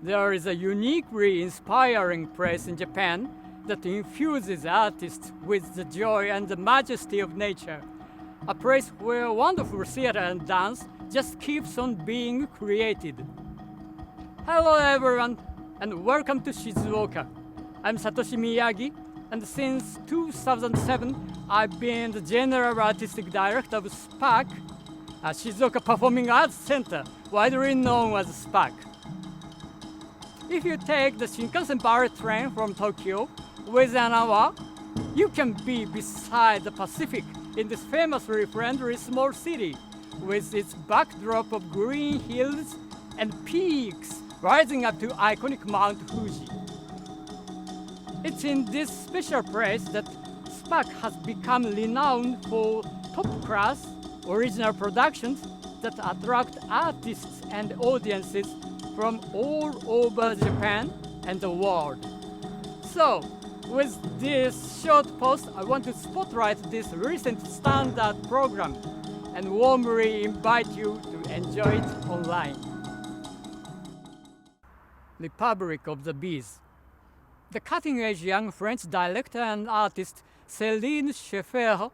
There is a uniquely inspiring place in Japan that infuses artists with the joy and the majesty of nature. A place where wonderful theater and dance just keeps on being created. Hello everyone, and welcome to Shizuoka. I'm Satoshi Miyagi, and since 2007, I've been the General Artistic Director of SPAC, Shizuoka Performing Arts Center, widely known as SPAC. If you take the Shinkansen bullet train from Tokyo, within an hour, you can be beside the Pacific in this famously friendly small city, with its backdrop of green hills and peaks rising up to iconic Mount Fuji. It's in this special place that SPAC has become renowned for top-class original productions that attract artists and audiences from all over Japan and the world. So, with this short post, I want to spotlight this recent standard program and warmly invite you to enjoy it online. Republic of the Bees. The cutting-edge young French director and artist Céline Schaeffer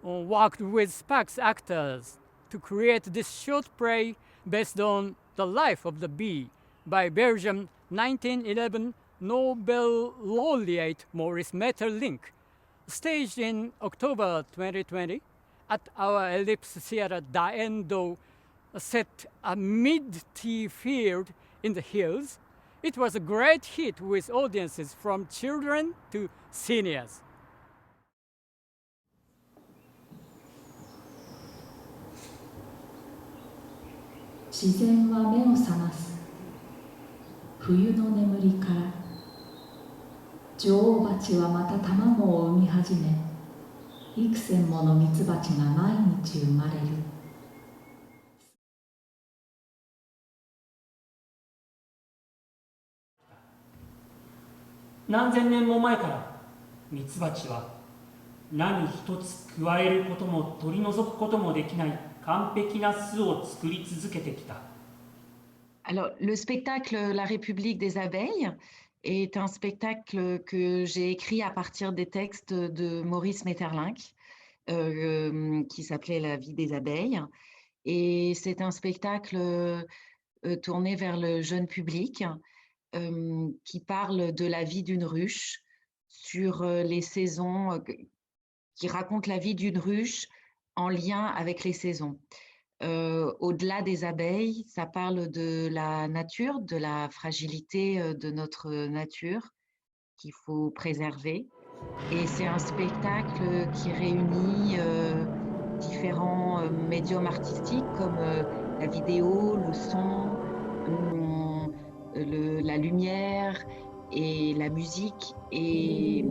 worked with SPAC's actors to create this short play based on the life of the bee by Belgian 1911 Nobel laureate Maurice Maeterlinck, staged in October 2020 at our Ellipse Theatre Daendo, set amid tea field in the hills. It was a great hit with audiences from children to seniors. 自然は目を覚ます。冬の眠りから女王蜂はまた卵を産み始め、幾千もの蜜蜂が毎日生まれる。何千年も前から蜜蜂は何一つ加えることも取り除くこともできない完璧な巣を作り続けてきた。Alors, le spectacle La République des abeilles est un spectacle que j'ai écrit à partir des textes de Maurice Maeterlinck, qui s'appelait La vie des abeilles. Et c'est un spectacle tourné vers le jeune public, qui parle de la vie d'une ruche, sur les saisons, qui raconte la vie d'une ruche en lien avec les saisons. Au-delà des abeilles, ça parle de la nature, de la fragilité de notre nature qu'il faut préserver. Et c'est un spectacle qui réunit différents médiums artistiques comme la vidéo, le son, la lumière et la musique. Et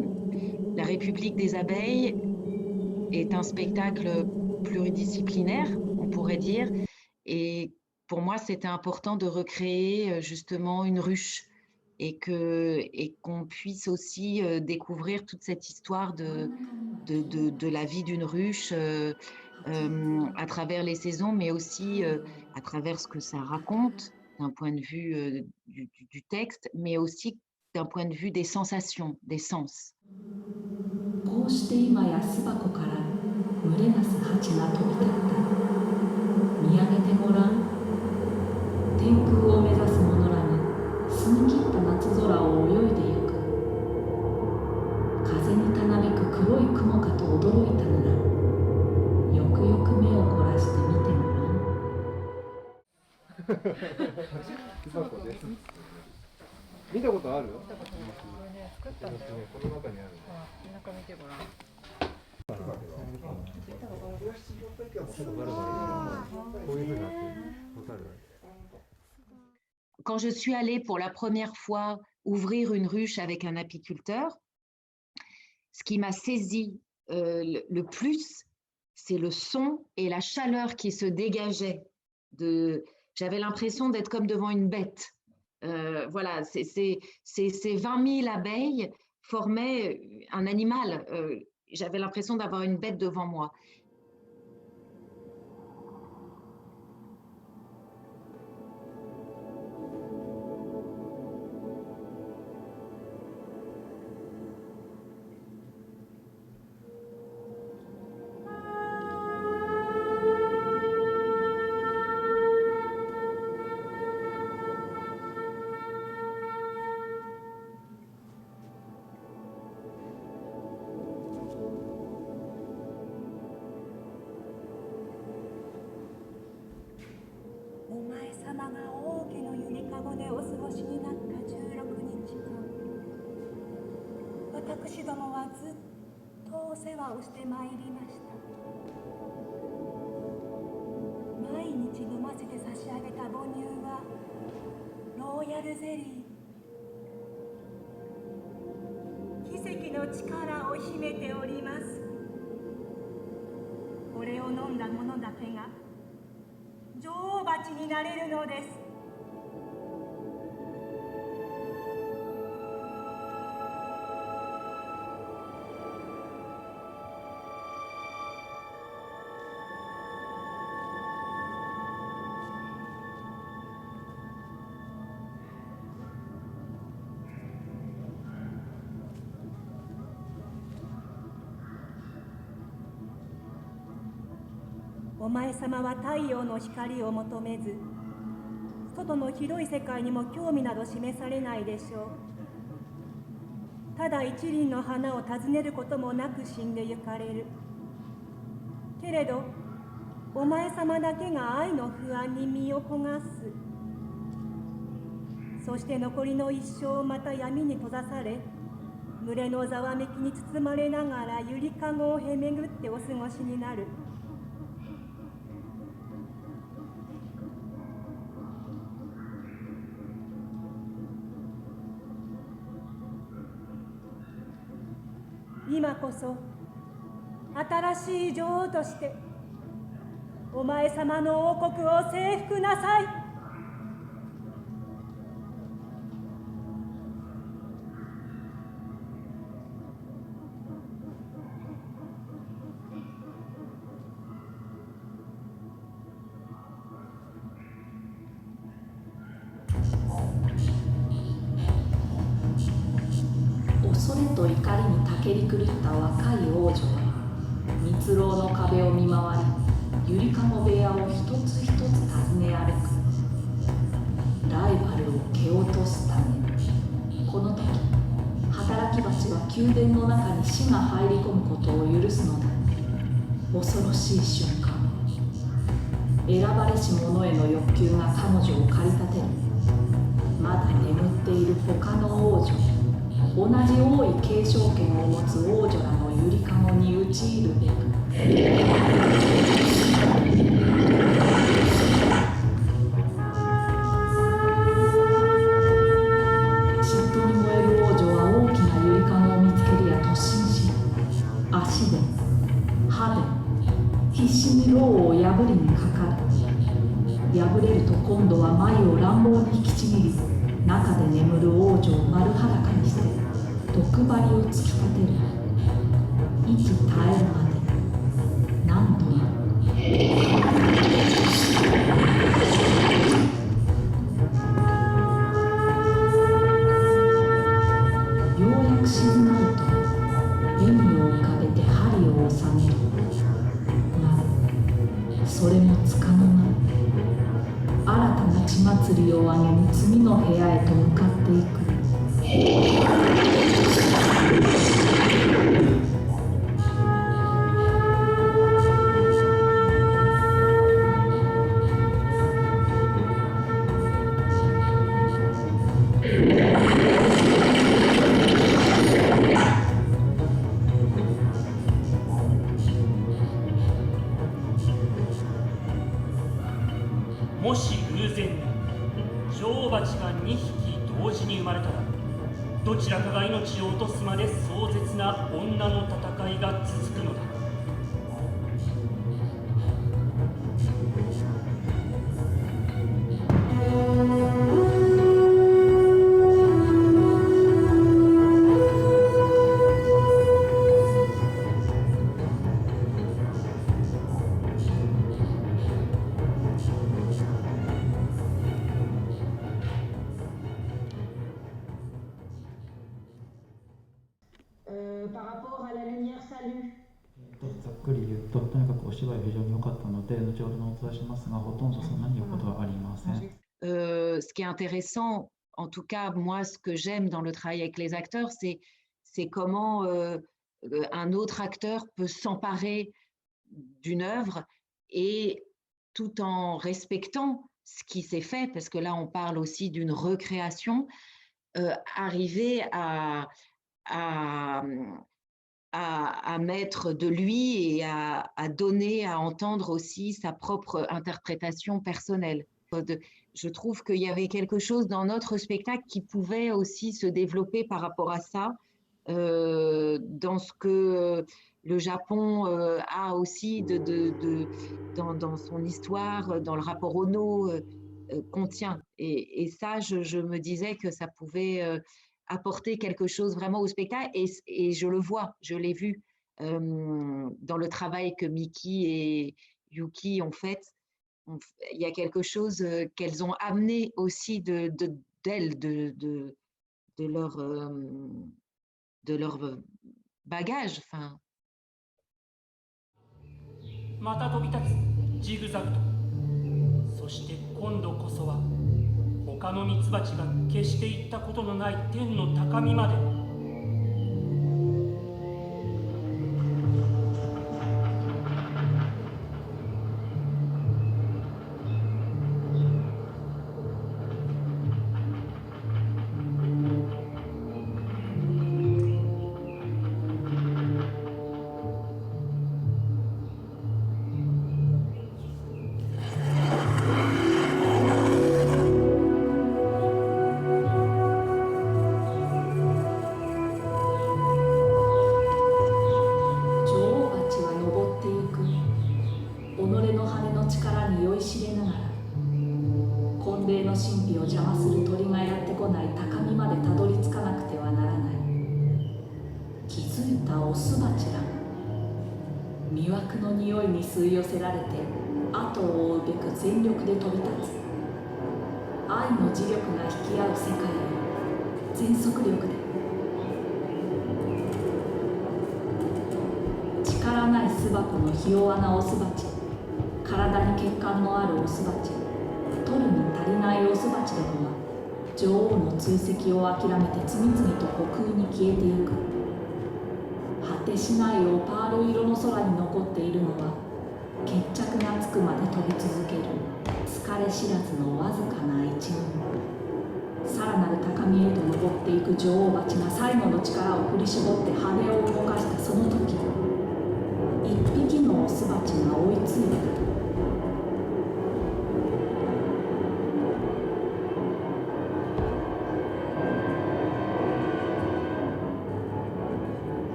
La République des abeilles est un spectacle pluridisciplinaire, on pourrait dire. Et pour moi, c'était important de recréer justement une ruche et qu'on puisse aussi découvrir toute cette histoire de la vie d'une ruche à travers les saisons, mais aussi à travers ce que ça raconte d'un point de vue du texte, mais aussi d'un point de vue des sensations, des sens. こうして今や巣箱から群れなす蜂が飛び立った。見上げてごらん。天空を目指す者らが澄み切った夏空を泳いでゆく。風にたなびく黒い雲かと驚いたなら、よくよく目を凝らして見てごらん。巣箱です。見たことある？見たことない。これね、作ったんだよ。この中にある。中見てごらん。Quand je suis allée pour la première fois ouvrir une ruche avec un apiculteur, ce qui m'a saisi le plus, c'est le son et la chaleur qui se dégageait. J'avais l'impression d'être comme devant une bête. Voilà, ces 20 000 abeilles formaient un animal. J'avais l'impression d'avoir une bête devant moi. 様が王家のゆりかごでお過ごしになった16日間、私どもはずっとお世話をしてまいりました。毎日飲ませて差し上げた母乳はローヤルゼリー。奇跡の力を秘めております。これを飲んだ者だけが女王蜂になれるのです。お前様は太陽の光を求めず、外の広い世界にも興味など示されないでしょう。ただ一輪の花を訪ねることもなく死んでゆかれる。けれど、お前様だけが愛の不安に身を焦がす。そして残りの一生また闇に閉ざされ、群れのざわめきに包まれながらゆりかごをへめぐってお過ごしになる。今こそ新しい女王としてお前様の王国を征服なさい。恐れと怒りにたけり狂った若い王女は蜜蝋の壁を見回り、ゆりかご部屋を一つ一つ訪ね歩く。ライバルを蹴落とすため、この時働き蜂は宮殿の中に死が入り込むことを許すのだ。恐ろしい瞬間、選ばれし者への欲求が彼女を駆り立てる。まだ眠っている他の王女、同じ王位継承権を持つ王女らのゆりかごに討ち入るべく、嫉妬に燃える王女は大きなゆりかごを見つけるや突進し、足で歯で必死に牢を破りにかかる。破れると今度は眉を乱暴に引きちぎり、中で眠る王女を丸裸にして毒針を突き立てる。息絶えるまで何度も。ようやく静まると笑みを浮かべて針を収める。がそれもつかの間、新たな血祭りを上げに次の部屋へと向かっていく。もし偶然に女王蜂が2匹同時に生まれたら、どちらかが命を落とすまで壮絶な女の戦いが続くのだ。ざっくり言うと、とにかくお芝居非常に良かったので、後ほどお伝えしますが、ほとんどそんなに言うことはありません。Ce qui est intéressant, en tout cas, moi, ce que j'aime dans le travail avec les acteurs, c'est comment un autre acteur peut s'emparer d'une œuvre et tout en respectant ce qui s'est fait, parce que là, on parle aussi d'une recréation, arriver à mettre de lui et à donner, à entendre aussi sa propre interprétation personnelle. Je trouve qu'il y avait quelque chose dans notre spectacle qui pouvait aussi se développer par rapport à ça, dans ce que le Japon a aussi dans son histoire, dans le rapport au no, contient. Et ça, je me disais que ça pouvait apporter quelque chose vraiment au spectacle, et je le vois, je l'ai vu dans le travail que Miki et Yuki ont fait. Il y a quelque chose qu'elles ont amené aussi d'elles, de leur bagage. Enfin. また飛び立つジグザグと、そして今度こそは他のミツバチが決して行ったことのない天の高みまで。吸い寄せられて後を追うべく全力で飛び立つ。愛の磁力が引き合う世界を全速力で。力ない巣箱のひ弱なオスバチ、体に血管のあるオスバチ、取るに足りないオスバチどもは女王の追跡を諦めて次々と虚空に消えてゆく。果てしないオパール色の空に残っているのは決着がつくまで飛び続ける疲れ知らずのわずかな一群。さらなる高みへと登っていく女王蜂が最後の力を振り絞って羽を動かしたその時、一匹のオスバチが追いついた。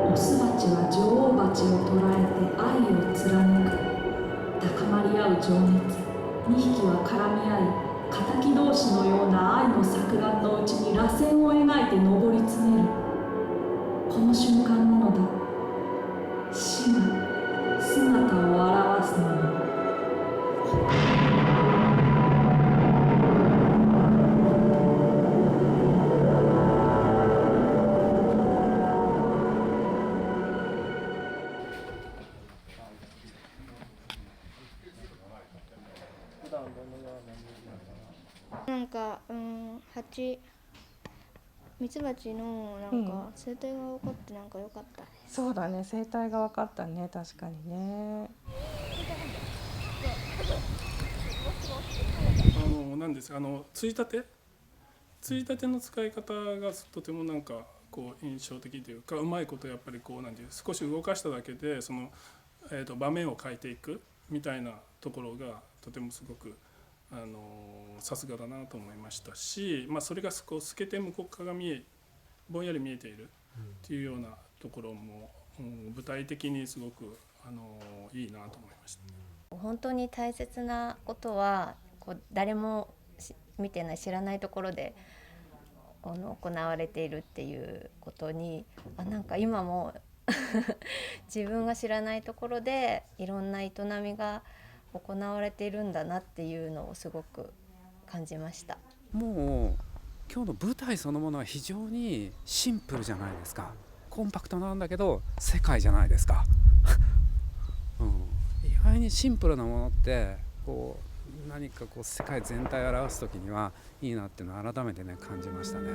オスバチは女王蜂を捕らえて愛を貫く。高まり合う情熱、2匹は絡み合い、敵同士のような愛の錯乱のうちに螺旋を描いて上り詰める。この瞬間なのだ、死が姿を現すのに。なんか、ミツバチのなんか生態が分かってなんか良かったです。そうだね、生態が分かったね、確かにね。なんですか、ついたての使い方がとてもなんかこう印象的というか、うまいことやっぱりこうなんていう少し動かしただけでその、場面を変えていくみたいなところがとてもすごくさすがだなと思いましたし、それがこう透けて向こう側がぼんやり見えているっていうようなところも、具体的にすごくいいなと思いました。本当に大切なことはこう誰も見てない知らないところで行われているっていうことになんか今も自分が知らないところでいろんな営みが行われているんだなっていうのをすごく感じました。もう今日の舞台そのものは非常にシンプルじゃないですか。コンパクトなんだけど世界じゃないですか、意外にシンプルなものってこう何かこう世界全体を表す時にはいいなっていうのを改めてね感じましたね。